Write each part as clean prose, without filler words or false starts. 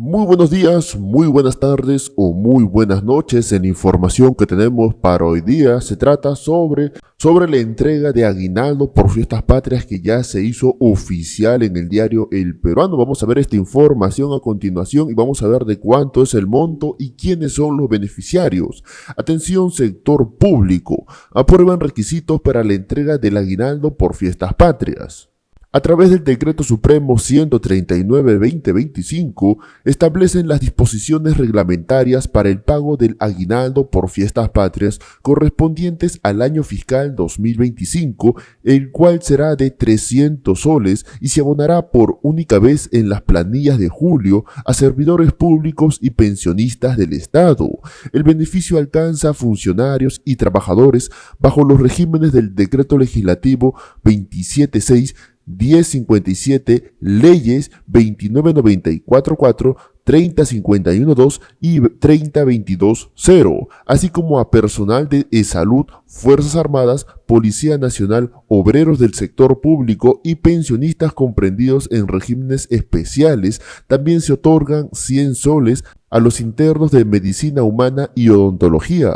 Muy buenos días, muy buenas tardes o muy buenas noches. En la información que tenemos para hoy día se trata sobre la entrega de aguinaldo por fiestas patrias que ya se hizo oficial en el diario El Peruano. Vamos a ver esta información a continuación y vamos a ver de cuánto es el monto y quiénes son los beneficiarios. Atención, sector público. Aprueban requisitos para la entrega del aguinaldo por fiestas patrias. A través del Decreto Supremo 139/2025, establecen las disposiciones reglamentarias para el pago del aguinaldo por fiestas patrias correspondientes al año fiscal 2025, el cual será de 300 soles y se abonará por única vez en las planillas de julio a servidores públicos y pensionistas del Estado. El beneficio alcanza a funcionarios y trabajadores bajo los regímenes del Decreto Legislativo 276, 1057, leyes 29944, 30512 y 30220, así como a personal de salud, Fuerzas Armadas, Policía Nacional, obreros del sector público y pensionistas comprendidos en regímenes especiales. También se otorgan 100 soles a los internos de medicina humana y odontología.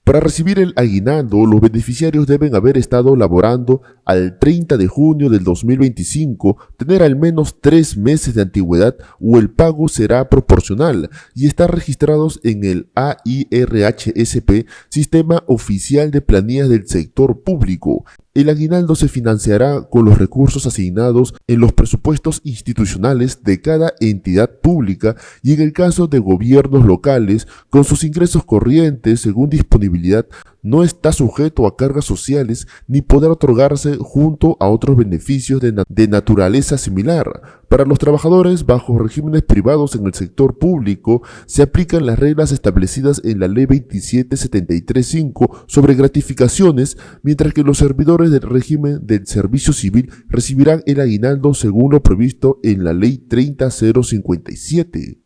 Para recibir el aguinaldo, los beneficiarios deben haber estado laborando al 30 de junio del 2025, tener al menos 3 meses de antigüedad o el pago será proporcional y estar registrados en el AIRHSP, Sistema Oficial de Planillas del Sector Público. El aguinaldo se financiará con los recursos asignados en los presupuestos institucionales de cada entidad pública y en el caso de gobiernos locales, con sus ingresos corrientes según disponibilidad, no está sujeto a cargas sociales ni podrá otorgarse junto a otros beneficios de naturaleza similar. Para los trabajadores bajo regímenes privados en el sector público se aplican las reglas establecidas en la Ley 27735 sobre gratificaciones, mientras que los servidores del régimen del servicio civil recibirán el aguinaldo según lo previsto en la Ley 30057.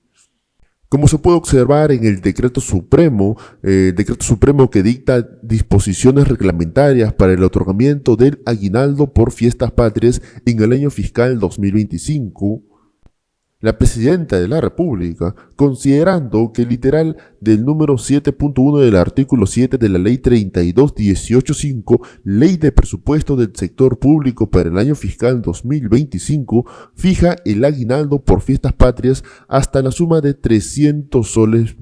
Como se puede observar en el Decreto Supremo que dicta disposiciones reglamentarias para el otorgamiento del aguinaldo por fiestas patrias en el año fiscal 2025, la Presidenta de la República, considerando que el literal del número 7.1 del artículo 7 de la Ley 32.18.5, Ley de Presupuesto del Sector Público para el año fiscal 2025, fija el aguinaldo por fiestas patrias hasta la suma de 300 soles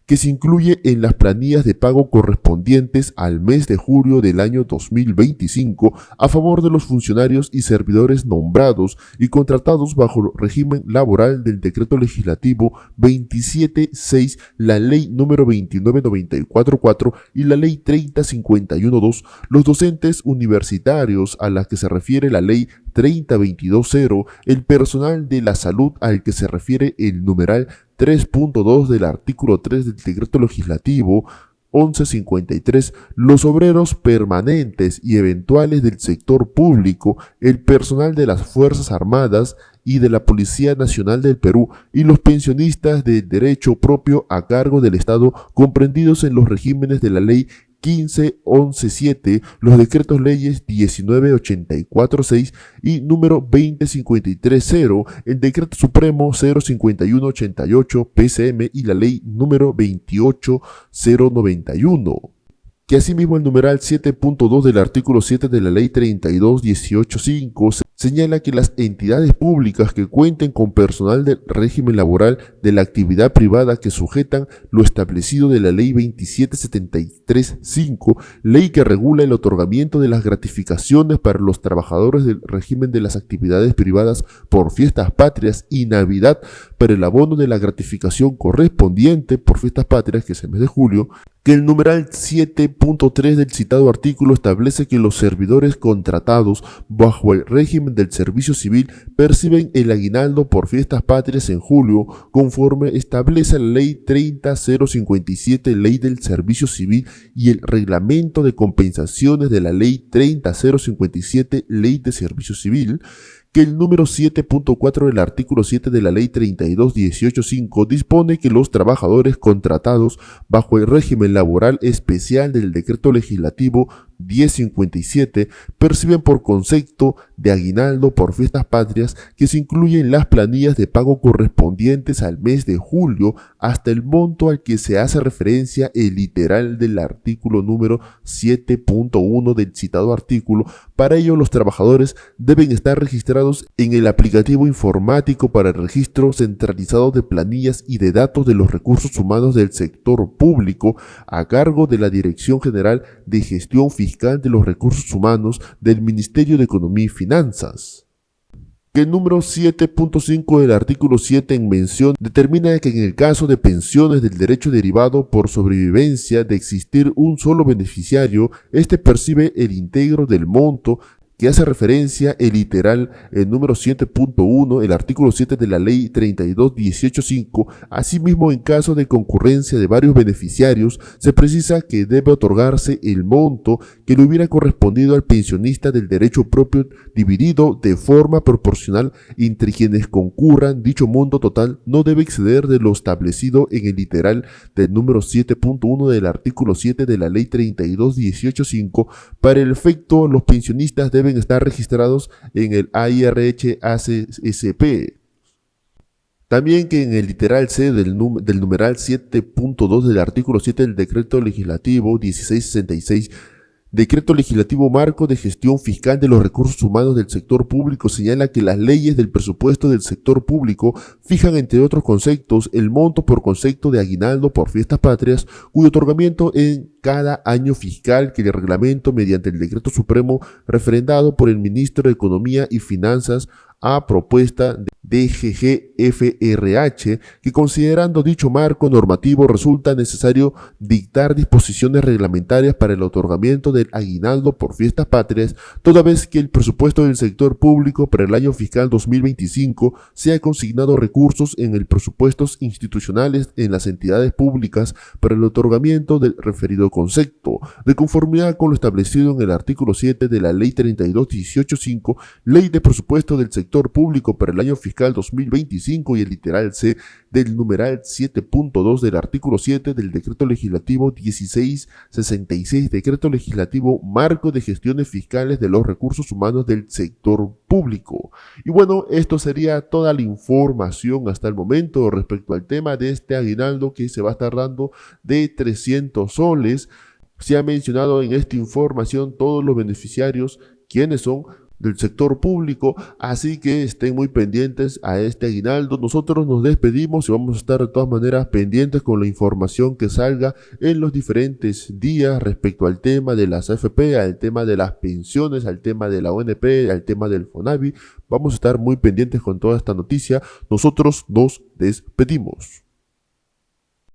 que se incluye en las planillas de pago correspondientes al mes de julio del año 2025 a favor de los funcionarios y servidores nombrados y contratados bajo el régimen laboral del Decreto Legislativo 276, la Ley número 29944 y la Ley 30512, los docentes universitarios a las que se refiere la Ley 30220, el personal de la salud al que se refiere el numeral 3.2 del artículo 3 del Decreto Legislativo 1153, los obreros permanentes y eventuales del sector público, el personal de las Fuerzas Armadas y de la Policía Nacional del Perú y los pensionistas de derecho propio a cargo del Estado comprendidos en los regímenes de la Ley 15.11.7, los decretos leyes 19.84.6 y número 20.53.0, el decreto supremo 051.88 PCM y la ley número 28.091. Que asimismo el numeral 7.2 del artículo 7 de la ley 32.18.5 señala que las entidades públicas que cuenten con personal del régimen laboral de la actividad privada que sujetan lo establecido de la ley 27.73.5, ley que regula el otorgamiento de las gratificaciones para los trabajadores del régimen de las actividades privadas por fiestas patrias y Navidad para el abono de la gratificación correspondiente por fiestas patrias, que es el mes de julio, que el numeral 7.3 del citado artículo establece que los servidores contratados bajo el régimen del servicio civil perciben el aguinaldo por fiestas patrias en julio, conforme establece la Ley 30057, Ley del Servicio Civil, y el Reglamento de Compensaciones de la Ley 30057, Ley de Servicio Civil, que el número 7.4 del artículo 7 de la Ley 32.18.5 dispone que los trabajadores contratados bajo el régimen laboral especial del Decreto Legislativo 1057 perciben por concepto de aguinaldo por fiestas patrias que se incluyen las planillas de pago correspondientes al mes de julio hasta el monto al que se hace referencia el literal del artículo número 7.1 del citado artículo. Para ello, los trabajadores deben estar registrados en el aplicativo informático para el registro centralizado de planillas y de datos de los recursos humanos del sector público a cargo de la Dirección General de Gestión Fiscal de los Recursos Humanos del Ministerio de Economía y Finanzas. Que el número 7.5 del artículo 7 en mención determina que en el caso de pensiones del derecho derivado por sobrevivencia de existir un solo beneficiario, este percibe el íntegro del monto que hace referencia el literal, el número 7.1, el artículo 7 de la Ley 32.18.5. Asimismo, en caso de concurrencia de varios beneficiarios, se precisa que debe otorgarse el monto que le hubiera correspondido al pensionista del derecho propio dividido de forma proporcional entre quienes concurran. Dicho monto total no debe exceder de lo establecido en el literal del número 7.1 del artículo 7 de la Ley 32.18.5. Para el efecto, los pensionistas deben estar registrados en el AIRH-ACSP. También que en el literal C del numeral 7.2 del artículo 7 del Decreto Legislativo 1666, Decreto Legislativo Marco de Gestión Fiscal de los Recursos Humanos del Sector Público, señala que las leyes del presupuesto del sector público fijan, entre otros conceptos, el monto por concepto de aguinaldo por fiestas patrias, cuyo otorgamiento en cada año fiscal que el reglamento mediante el Decreto Supremo referendado por el Ministro de Economía y Finanzas a propuesta de DGGFRH, que considerando dicho marco normativo resulta necesario dictar disposiciones reglamentarias para el otorgamiento del aguinaldo por fiestas patrias, toda vez que el presupuesto del sector público para el año fiscal 2025 se ha consignado recursos en el presupuestos institucionales en las entidades públicas para el otorgamiento del referido concepto, de conformidad con lo establecido en el artículo 7 de la Ley 32.18.5, Ley de Presupuesto del Sector Público para el año fiscal 2025, y el literal C del numeral 7.2 del artículo 7 del Decreto Legislativo 1666, Decreto Legislativo Marco de Gestiones Fiscales de los Recursos Humanos del Sector Público. Y bueno, esto sería toda la información hasta el momento respecto al tema de este aguinaldo que se va a estar dando de 300 soles. Se ha mencionado en esta información todos los beneficiarios, quiénes son, del sector público, así que estén muy pendientes a este aguinaldo. Nosotros nos despedimos y vamos a estar de todas maneras pendientes con la información que salga en los diferentes días respecto al tema de las AFP, al tema de las pensiones, al tema de la ONP, al tema del FONAVI. Vamos a estar muy pendientes con toda esta noticia. Nosotros nos despedimos.